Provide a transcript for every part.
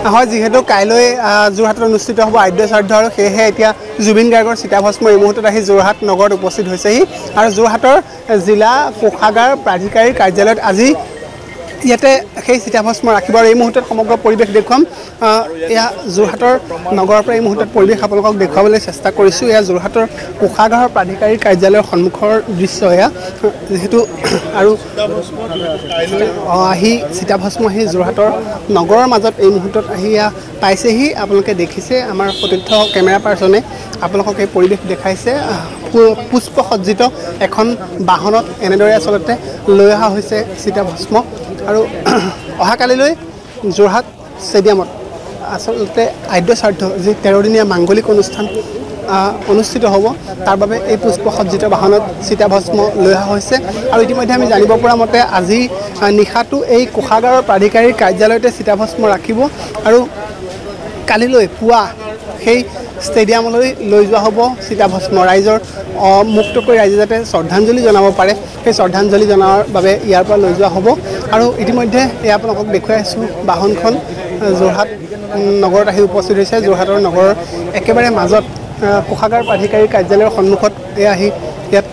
হয় যেহেতু কাইলৈ যোৰহাটত অনুষ্ঠিত হ'ব আদ্য শ্ৰাদ্ধ আৰু সেয়েহে এতিয়া জুবিন গাৰ্গৰ চিতাভস্ম এই মুহূৰ্তত আহি যোৰহাট নগৰত উপস্থিত হৈছেহি আৰু যোৰহাটৰ জিলা কোষাগাৰ প্ৰাধিকাৰী কাৰ্যালয়ত আজি ইয়াতে সেই চিতাভস্ম ৰাখিব আৰু এই মুহূৰ্তত সমগ্ৰ পৰিৱেশ দেখুৱাম এয়া যোৰহাটৰ নগৰৰ পৰা এই মুহূৰ্তত পৰিৱেশ আপোনালোকক দেখুৱাবলৈ চেষ্টা কৰিছোঁ এয়া যোৰহাটৰ কোষাগাৰ প্ৰাধিকাৰী কাৰ্যালয়ৰ সন্মুখৰ দৃশ্য এয়া যিহেতু আৰু আহি চিতাভস্ম আহি যোৰহাটৰ নগৰৰ মাজত এই মুহূৰ্তত আহি এয়া পাইছেহি আপোনালোকে দেখিছে আমাৰ সতীৰ্থ কেমেৰা পাৰ্চনে আপোনালোকক এই পৰিৱেশ দেখাইছে পুষ্পসজ্জিত এখন বাহনত এনেদৰে আচলতে লৈ অহা হৈছে চিতাভস্ম আৰু অহাকালিলৈ যোৰহাট ষ্টেডিয়ামত আচলতে আদ্য শ্ৰাদ্ধ যি 13 দিনীয়া মাংগলিক অনুষ্ঠান অনুষ্ঠিত হ'ব তাৰ বাবে এই পুষ্পসজ্জিত বাহনত চিতাভস্ম লৈ অহা হৈছে আৰু ইতিমধ্যে আমি জানিব পৰা মতে আজি নিশাটো এই কোষাগাৰৰ প্ৰাধিকাৰীৰ কাৰ্যালয়তে চিতাভস্ম ৰাখিব আৰু কালিলৈ পুৱা সেই ষ্টেডিয়ামলৈ লৈ যোৱা হ'ব চিতাভস্ম ৰাইজৰ মুক্তকৈ ৰাইজে যাতে শ্ৰদ্ধাঞ্জলি জনাব পাৰে সেই শ্ৰদ্ধাঞ্জলি জনাৰ বাবে ইয়াৰ পৰা লৈ যোৱা হ'ব আৰু ইতিমধ্যে এয়া আপোনালোকক দেখুৱাই আছোঁ বাহনখন যোৰহাট নগৰত আহি উপস্থিত হৈছে যোৰহাটৰ নগৰৰ একেবাৰে মাজত কোষাগাৰ প্ৰাধিকাৰীৰ কাৰ্যালয়ৰ সন্মুখত এয়া আহি ইয়াত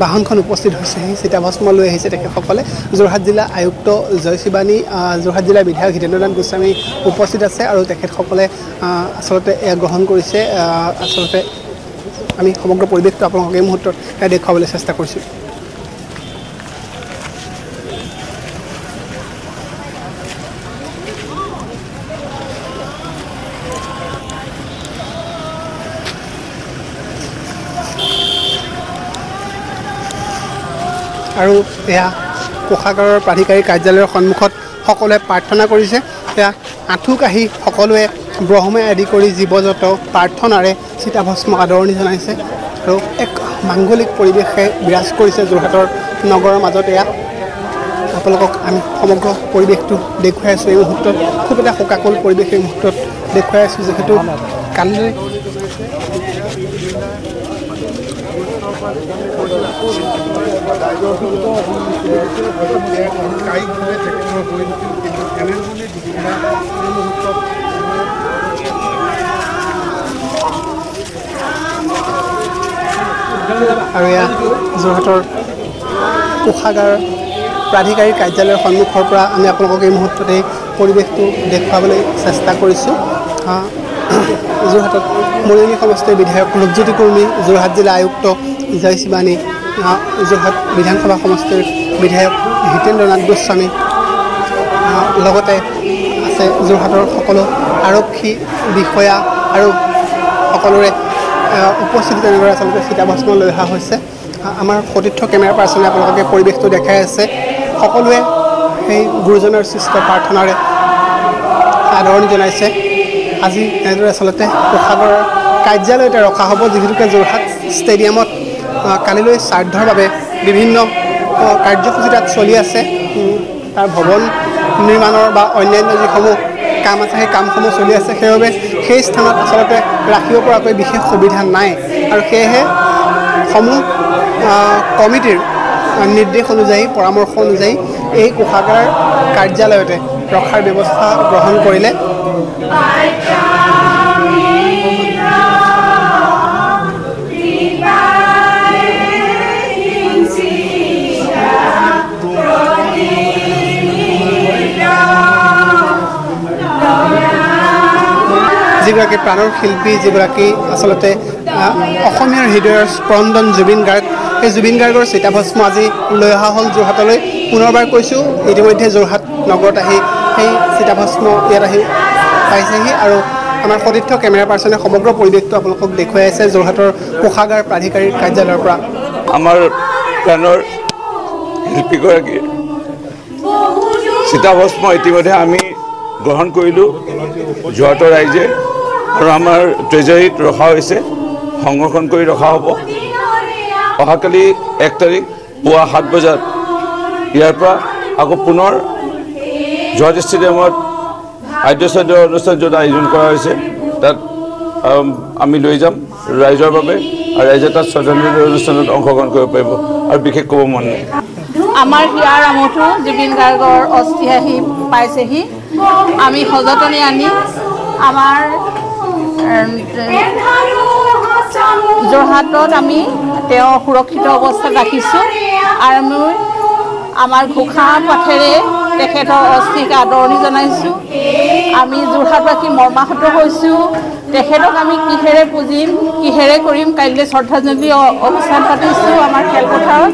বাহনখন উপস্থিত হৈছে চিতাভস্ম লৈ আহিছে তেখেতসকলে যোৰহাট জিলা আয়ুক্ত জয় শিৱানী যোৰহাট জিলাৰ বিধায়ক হিতেন্দ্ৰ নাথ গোস্বামী উপস্থিত আছে আৰু তেখেতসকলে আচলতে এয়া গ্ৰহণ কৰিছে আচলতে আমি সমগ্ৰ পৰিৱেশটো আপোনালোকক এই মুহূৰ্তত দেখুৱাবলৈ চেষ্টা কৰিছোঁ আৰু এয়া কোষাগাৰৰ প্ৰাধিকাৰী কাৰ্যালয়ৰ সন্মুখত সকলোৱে প্ৰাৰ্থনা কৰিছে এয়া আঁঠু কাঢ়ি সকলোৱে ব্ৰহ্মে আদি কৰি জীৱজত প্ৰাৰ্থনাৰে চিতাভস্ম আদৰণি জনাইছে আৰু এক মাংগলিক পৰিৱেশে বিৰাজ কৰিছে যোৰহাটৰ নগৰৰ মাজত এয়া আপোনালোকক আমি সমগ্ৰ পৰিৱেশটো দেখুৱাই আছোঁ এই মুহূৰ্তত খুব এটা শোকাকুল পৰিৱেশ এই মুহূৰ্তত দেখুৱাই আছোঁ যিহেতু কালিলৈ আৰু এয়া যোৰহাটৰ কোষাগাৰ প্ৰাধিকাৰী কাৰ্যালয়ৰ সন্মুখৰ পৰা আমি আপোনালোকক এই মুহূৰ্ততে পৰিৱেশটো দেখুৱাবলৈ চেষ্টা কৰিছোঁ যোৰহাটত মৰিয়নি সমষ্টিৰ বিধায়ক ৰূপজ্যোতি কুৰ্মী যোৰহাট জিলা আয়ুক্ত জয় শিৱানী যোৰহাট বিধানসভা সমষ্টিৰ বিধায়ক হিতেন্দ্ৰ নাথ গোস্বামী লগতে আছে যোৰহাটৰ সকলো আৰক্ষী বিষয়া আৰু সকলোৰে উপস্থিতি তেনেদৰে আচলতে চিতাভস্ম লৈ অহা হৈছে আমাৰ সতীৰ্থ কেমেৰা পাৰ্চনে আপোনালোকে পৰিৱেশটো দেখাই আছে সকলোৱে সেই গুৰুজনাৰ সৃষ্ট প্ৰাৰ্থনাৰে আদৰণি জনাইছে আজি এনেদৰে আচলতে কোষাগাৰৰ কাৰ্যালয়তে ৰখা হ'ব যিহেতুকে যোৰহাট ষ্টেডিয়ামত কালিলৈ শ্ৰাদ্ধৰ বাবে বিভিন্ন কাৰ্যসূচী তাত চলি আছে তাৰ ভৱন নিৰ্মাণৰ বা অন্যান্য যিসমূহ কাম আছে সেই কামসমূহ চলি আছে সেইবাবে সেই স্থানত আচলতে ৰাখিব পৰাকৈ বিশেষ সুবিধা নাই আৰু সেয়েহে সমূহ কমিটিৰ নিৰ্দেশ অনুযায়ী পৰামৰ্শ অনুযায়ী এই কোষাগাৰ কাৰ্যালয়তে ৰখাৰ ব্যৱস্থা গ্ৰহণ কৰিলে যিগৰাকী প্ৰাণৰ শিল্পী যিগৰাকী আচলতে অসমীয়াৰ হৃদয়ৰ স্পন্দন জুবিন গাৰ্গ এই জুবিন গাৰ্গৰ চিতাভস্ম আজি লৈ অহা হ'ল যোৰহাটলৈ পুনৰবাৰ কৈছোঁ ইতিমধ্যে যোৰহাট নগৰত আহি সেই চিতাভস্ম ইয়াত আহি পাইছেহি আৰু আমাৰ সতীৰ্থ কেমেৰা পাৰ্চনে সমগ্ৰ পৰিৱেশটো আপোনালোকক দেখুৱাই আছে যোৰহাটৰ কোষাগাৰ প্ৰাধিকাৰীৰ কাৰ্যালয়ৰ পৰা আমাৰ প্ৰাণৰ শিল্পীগৰাকীৰ চিতাভস্ম ইতিমধ্যে আমি গ্ৰহণ কৰিলোঁ যোৰহাটৰ ৰাইজে আৰু আমাৰ ট্ৰেজাৰীত ৰখা হৈছে সংৰক্ষণ কৰি ৰখা হ'ব অহাকালি 1 তাৰিখ পুৱা 7 বজাত ইয়াৰ পৰা আকৌ পুনৰ যোৰহাট ষ্টেডিয়ামত আদ্য শ্ৰাদ্ধ অনুষ্ঠান য'ত আয়োজন কৰা হৈছে তাত আমি লৈ যাম ৰাইজৰ বাবে আৰু ৰাইজে তাত শ্ৰদ্ধাঞ্জলি অনুষ্ঠানত অংশগ্ৰহণ কৰিব পাৰিব আৰু বিশেষ ক'ব মন নাই আমাৰ হিয়াৰ আমঠু জুবিন গাৰ্গৰ অস্থি আহি পাইছেহি আমি সযতনে আনি আমাৰ যোৰহাটত আমি তেওঁ সুৰক্ষিত অৱস্থাত ৰাখিছোঁ আৰু আমাৰ ঘোষা পাঠেৰে তেখেতৰ অস্থিক আদৰণি জনাইছোঁ। আমি যোৰহাটবাসী মৰ্মাহত হৈছোঁ। তেখেতক আমি কিহেৰে পুজিম, কিহেৰে কৰিম, কাইলৈ শ্ৰদ্ধাঞ্জলি অনুষ্ঠান পাতিছোঁ আমাৰ খেলপথাৰত।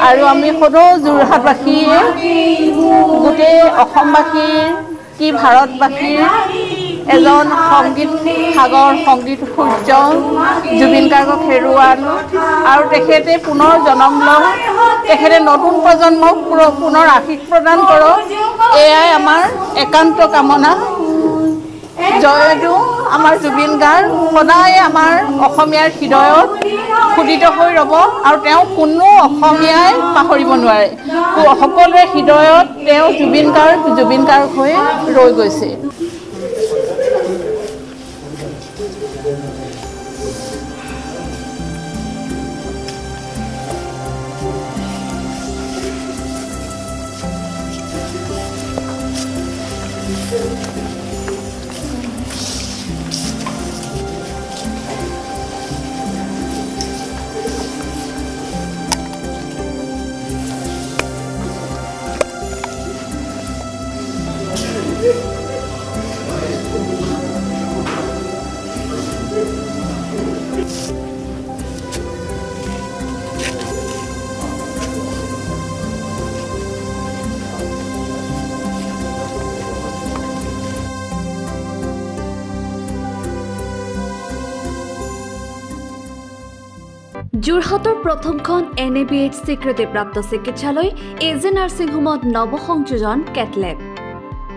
আৰু আমি সদৌ যোৰহাটবাসীয়ে গোটেই অসমবাসীৰ কি ভাৰতবাসীৰ এজন সংগীত সাগৰ, সংগীত সূৰ্য জুবিন গাৰ্গক হেৰুৱালোঁ আৰু তেখেতে পুনৰ জন্ম লওক, তেখেতে নতুন প্ৰজন্মক পুনৰ আশীষ প্ৰদান কৰক, এয়াই আমাৰ একান্ত কামনা। জয়দু আমাৰ জুবিন গাৰ্গ সদায় আমাৰ অসমীয়াৰ হৃদয়ত খোদিত হৈ ৰ'ব আৰু তেওঁ কোনো অসমীয়াই পাহৰিব নোৱাৰে। সকলোৰে হৃদয়ত তেওঁ জুবিন গাৰ্গ হৈ ৰৈ গৈছে। যোৰহাটৰ প্ৰথমখন NABH স্বীকৃতিপ্ৰাপ্ত চিকিৎসালয় AJ নাৰ্ছিং হোমত নৱসংযোজন কেটলেব।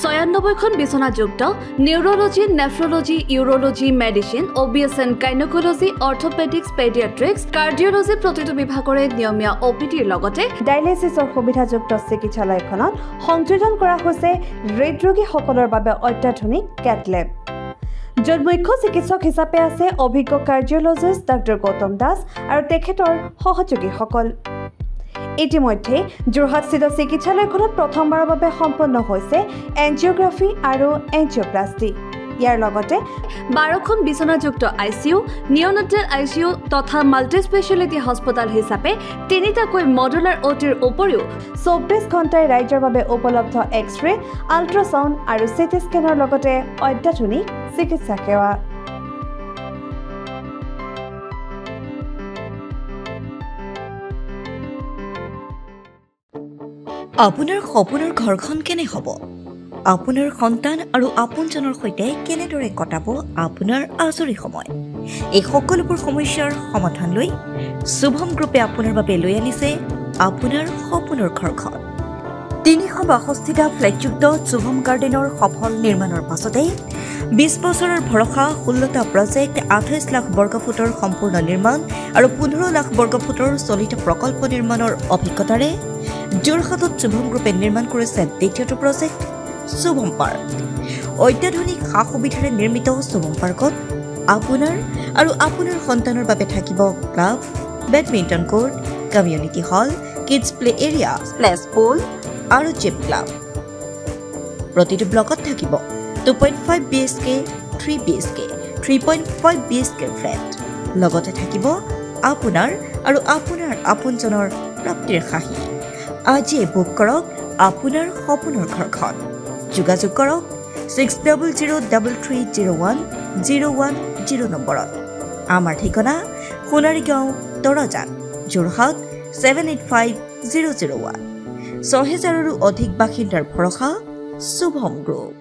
৯৬খন বিচনাযুক্ত neurology, nephrology, urology, medicine, OBSN, gynaecology, orthopaedics, paediatrics, cardiology প্ৰতিটো বিভাগৰে নিয়মীয়া OPDৰ লগতে ডায়েলিচিছৰ সুবিধাযুক্ত চিকিৎসালয়খনত সংযোজন কৰা হৈছে হৃদৰোগীসকলৰ বাবে অত্যাধুনিক কেটলেব, য'ত মুখ্য চিকিৎসক হিচাপে আছে অভিজ্ঞ কাৰ্ডিঅলজিষ্ট ডক্টৰ গৌতম দাস আৰু তেখেতৰ সহযোগীসকল। ইতিমধ্যে যোৰহাটস্থিত চিকিৎসালয়খনত প্ৰথমবাৰৰ বাবে সম্পন্ন হৈছে এনজিঅ'গ্ৰাফি আৰু এনজিঅ'প্লাষ্টি। ইয়াৰ লগতে 12খন বিচনাযুক্ত ICU, নিঅ'নেটেল ICU তথা মাল্টি স্পেচিয়েলিটি হস্পিটেল হিচাপে 3টাকৈ মডুলাৰ OTৰ উপৰিও 24 ঘণ্টাই ৰাইজৰ বাবে উপলব্ধ এক্স-ৰে, আল্ট্ৰাছাউণ্ড আৰু CT স্কেনৰ লগতে অত্যাধুনিক চিকিৎসা সেৱা। আপোনাৰ সপোনৰ ঘৰখন কেনে হ'ব? আপোনাৰ সন্তান আৰু আপোনজনৰ সৈতে কেনেদৰে কটাব আপোনাৰ আজৰি সময়? এই সকলোবোৰ সমস্যাৰ সমাধান লৈ শুভম গ্ৰুপে আপোনাৰ বাবে লৈ আনিছে আপোনাৰ সপোনৰ ঘৰখন। 362টা ফ্লেটযুক্ত শুভম গাৰ্ডেনৰ সফল নিৰ্মাণৰ পাছতে 20 বছৰৰ ভৰসা, 16টা প্ৰজেক্ট, 28 লাখ বৰ্গফুটৰ সম্পূৰ্ণ নিৰ্মাণ আৰু 15 লাখ বৰ্গফুটৰ চলিত প্ৰকল্প নিৰ্মাণৰ অভিজ্ঞতাৰে যোৰহাটত শুভম গ্ৰুপে নিৰ্মাণ কৰিছে দ্বিতীয়টো প্ৰজেক্ট শুভম পাৰ্ক। অত্যাধুনিক সা সুবিধাৰে নিৰ্মিত শুভম পাৰ্কত আপোনাৰ আৰু আপোনাৰ সন্তানৰ বাবে থাকিব club, badminton court, community hall, kids play area, splash pool আৰু জিম ক্লাব। প্ৰতিটো ব্লকত থাকিব 2.5 BHK, 3 BHK, 3.5 BHK ফ্লেট। লগতে থাকিব আপোনাৰ আৰু আপোনাৰ আপোনজনৰ প্ৰাপ্তিৰ সাহী। আজিয়ে বুক কৰক আপোনাৰ সপোনৰ ঘৰখন। যোগাযোগ কৰক 6003301010 নম্বৰত। আমাৰ ঠিকনা সোণাৰীগাঁও, তৰাজান, যোৰহাট 785001। 6000ৰো অধিক বাসিন্দাৰ ভৰসা শুভম গ্ৰুপ।